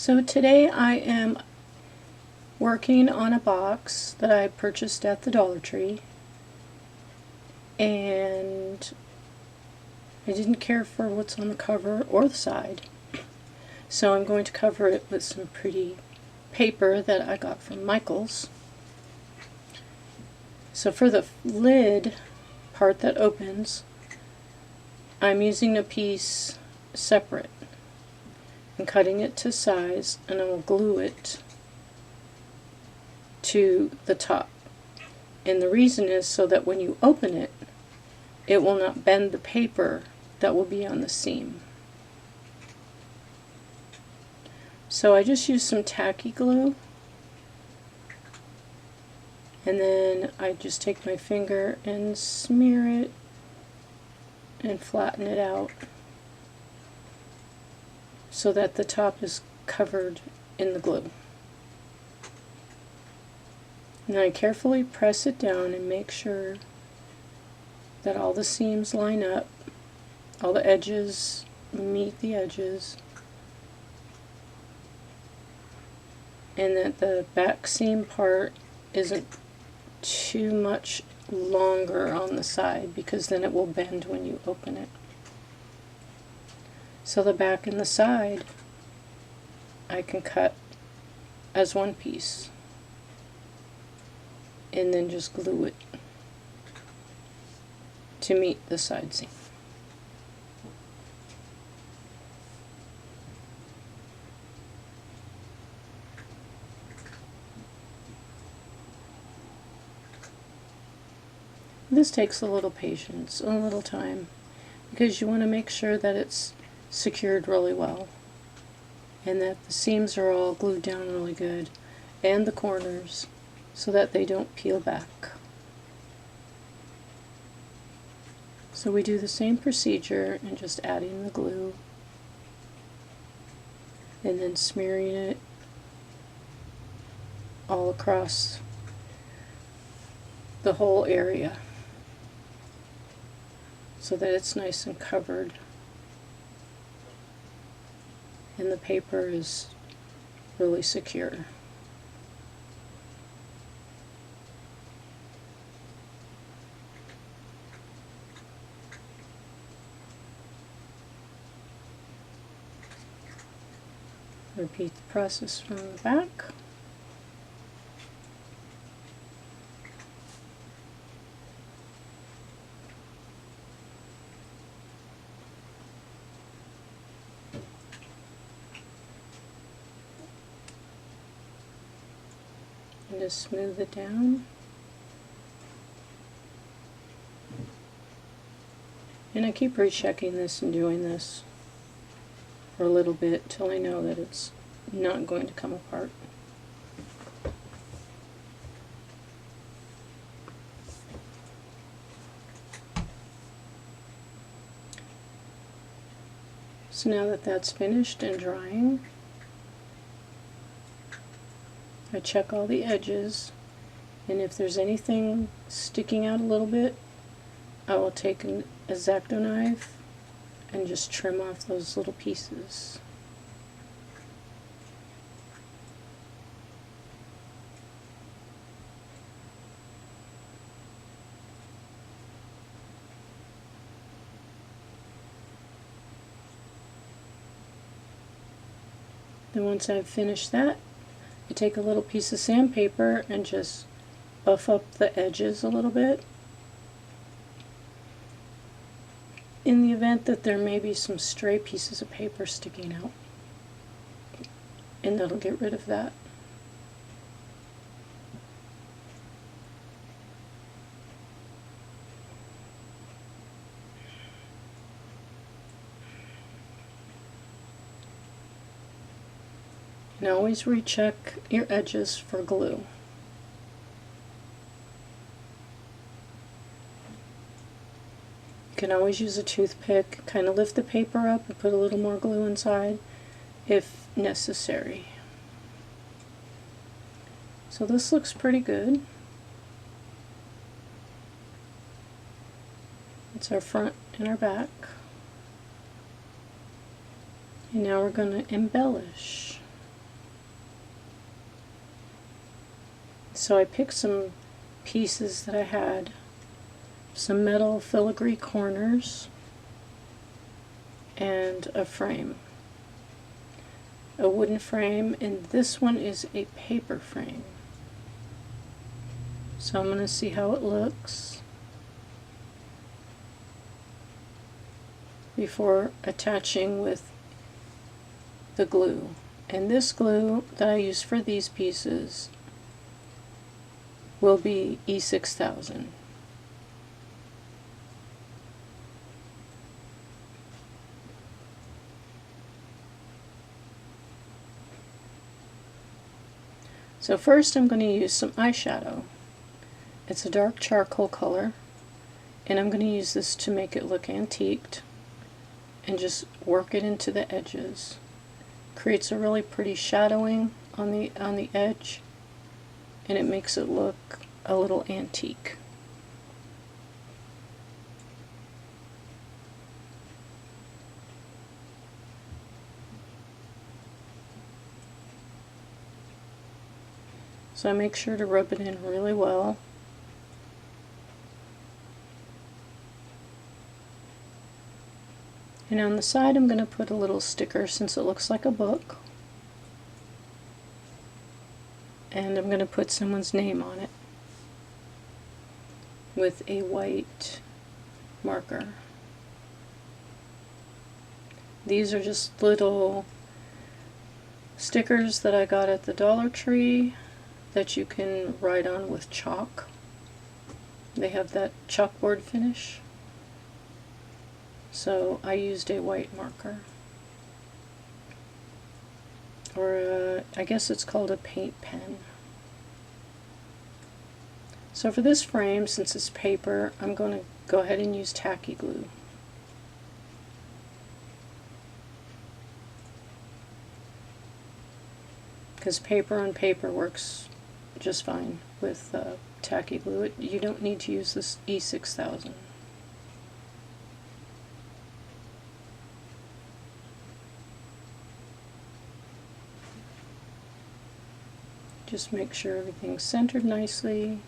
So today I am working on a box that I purchased at the Dollar Tree, and I didn't care for what's on the cover or the side, so I'm going to cover it with some pretty paper that I got from Michael's. So for the lid part that opens, I'm using a piece separate and cutting it to size, and I will glue it to the top. And the reason is so that when you open it, it will not bend the paper that will be on the seam. So I just use some tacky glue, and then I just take my finger and smear it and flatten it out so that the top is covered in the glue. And I carefully press it down and make sure that all the seams line up, all the edges meet the edges, and that the back seam part isn't too much longer on the side, because then it will bend when you open it. So the back and the side I can cut as one piece and then just glue it to meet the side seam. This takes a little patience, a little time, because you want to make sure that it's secured really well and that the seams are all glued down really good, and the corners, so that they don't peel back. So we do the same procedure and just adding the glue and then smearing it all across the whole area so that it's nice and covered and the paper is really secure. Repeat the process from the back. And just smooth it down. And I keep rechecking this and doing this for a little bit till I know that it's not going to come apart. So now that that's finished and drying, I check all the edges, and if there's anything sticking out a little bit, I will take an X-Acto knife and just trim off those little pieces. Then once I've finished that, I take a little piece of sandpaper and just buff up the edges a little bit, in the event that there may be some stray pieces of paper sticking out, and that'll get rid of that. And always recheck your edges for glue. You can always use a toothpick, kind of lift the paper up and put a little more glue inside if necessary. So this looks pretty good. It's our front and our back. And now we're going to embellish. So I picked some pieces that I had, some metal filigree corners, and a frame. A wooden frame, and this one is a paper frame. So I'm going to see how it looks before attaching with the glue. And this glue that I use for these pieces will be E6000. So first I'm going to use some eyeshadow. It's a dark charcoal color, and I'm going to use this to make it look antiqued and just work it into the edges. Creates a really pretty shadowing on the edge, and it makes it look a little antique. So I make sure to rub it in really well. And on the side I'm going to put a little sticker since it looks like a book. And I'm going to put someone's name on it with a white marker. These are just little stickers that I got at the Dollar Tree that you can write on with chalk. They have that chalkboard finish. So I used a white marker. Or I guess it's called a paint pen. So for this frame, since it's paper, I'm going to go ahead and use tacky glue. Because paper on paper works just fine with tacky glue. You don't need to use this E6000. Just make sure everything's centered nicely.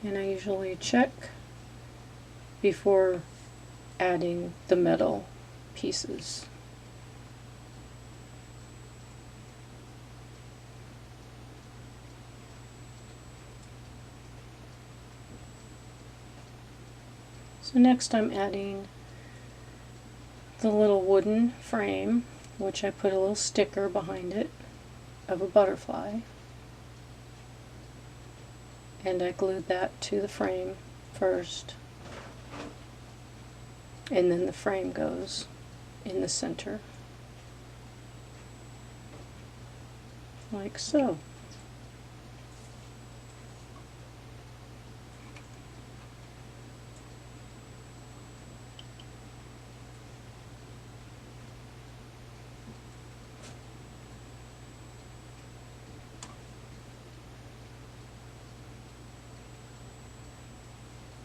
And I usually check before adding the metal pieces. So next I'm adding the little wooden frame, which I put a little sticker behind it of a butterfly. And I glued that to the frame first. And then the frame goes in the center, like so.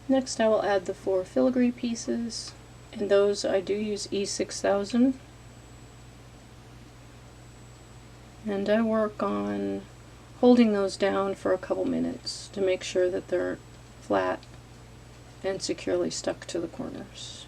Next I will add the 4 filigree pieces, and those I do use E6000. And I work on holding those down for a couple minutes to make sure that they're flat and securely stuck to the corners.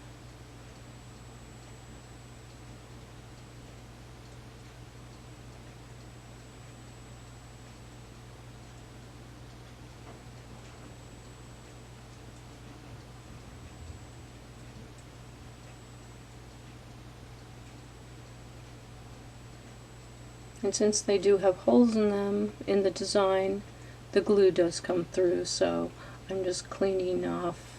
And since they do have holes in them in the design, the glue does come through, so I'm just cleaning off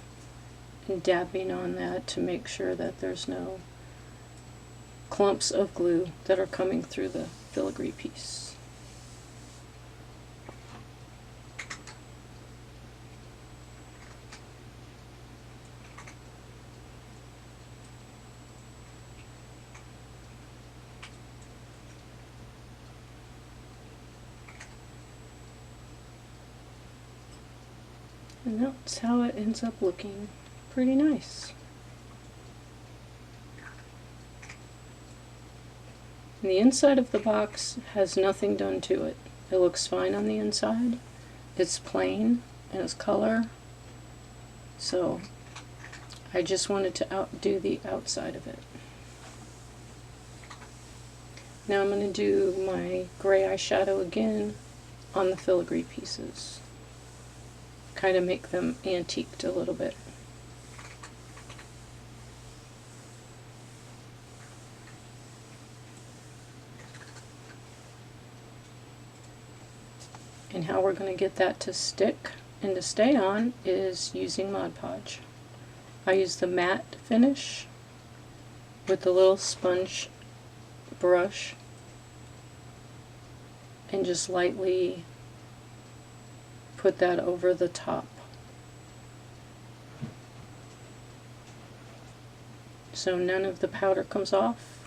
and dabbing on that to make sure that there's no clumps of glue that are coming through the filigree piece. And that's how it ends up looking. Pretty nice. And the inside of the box has nothing done to it. It looks fine on the inside. It's plain and it's color. So I just wanted to outdo the outside of it. Now I'm going to do my gray eyeshadow again on the filigree pieces. Kind of make them antiqued a little bit. And how we're going to get that to stick and to stay on is using Mod Podge. I use the matte finish with the little sponge brush and just lightly put that over the top. So none of the powder comes off,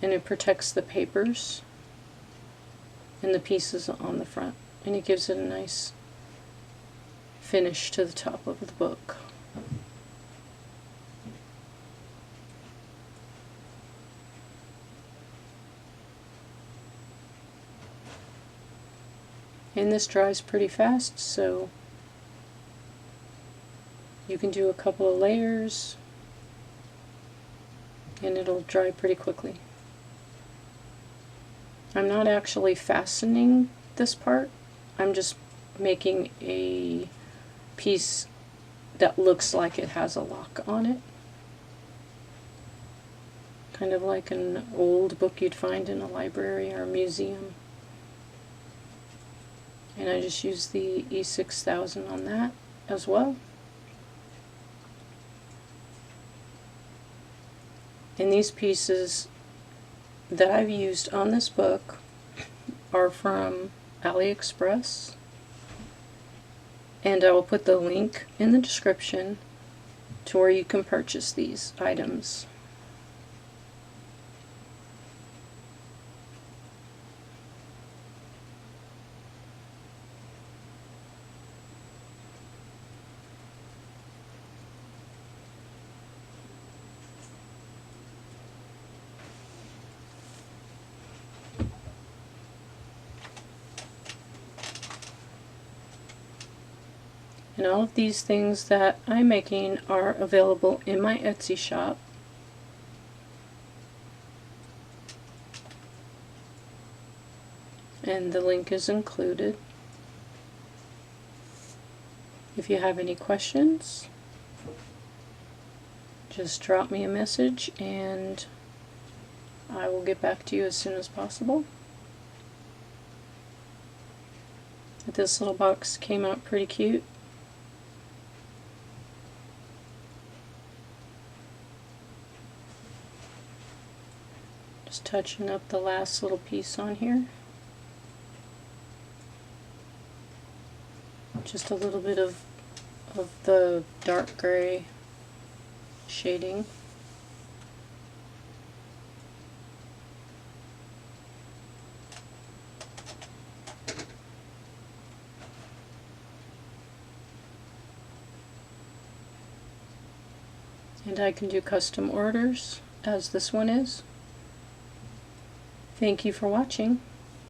and it protects the papers and the pieces on the front, and it gives it a nice finish to the top of the book. And this dries pretty fast, so you can do a couple of layers and it'll dry pretty quickly. I'm not actually fastening this part, I'm just making a piece that looks like it has a lock on it. Kind of like an old book you'd find in a library or a museum. And I just use the E6000 on that as well. And these pieces that I've used on this book are from AliExpress, and I will put the link in the description to where you can purchase these items. And all of these things that I'm making are available in my Etsy shop. And the link is included. If you have any questions, just drop me a message and I will get back to you as soon as possible. This little box came out pretty cute. Just touching up the last little piece on here. Just a little bit of the dark gray shading. And I can do custom orders, as this one is. Thank you for watching.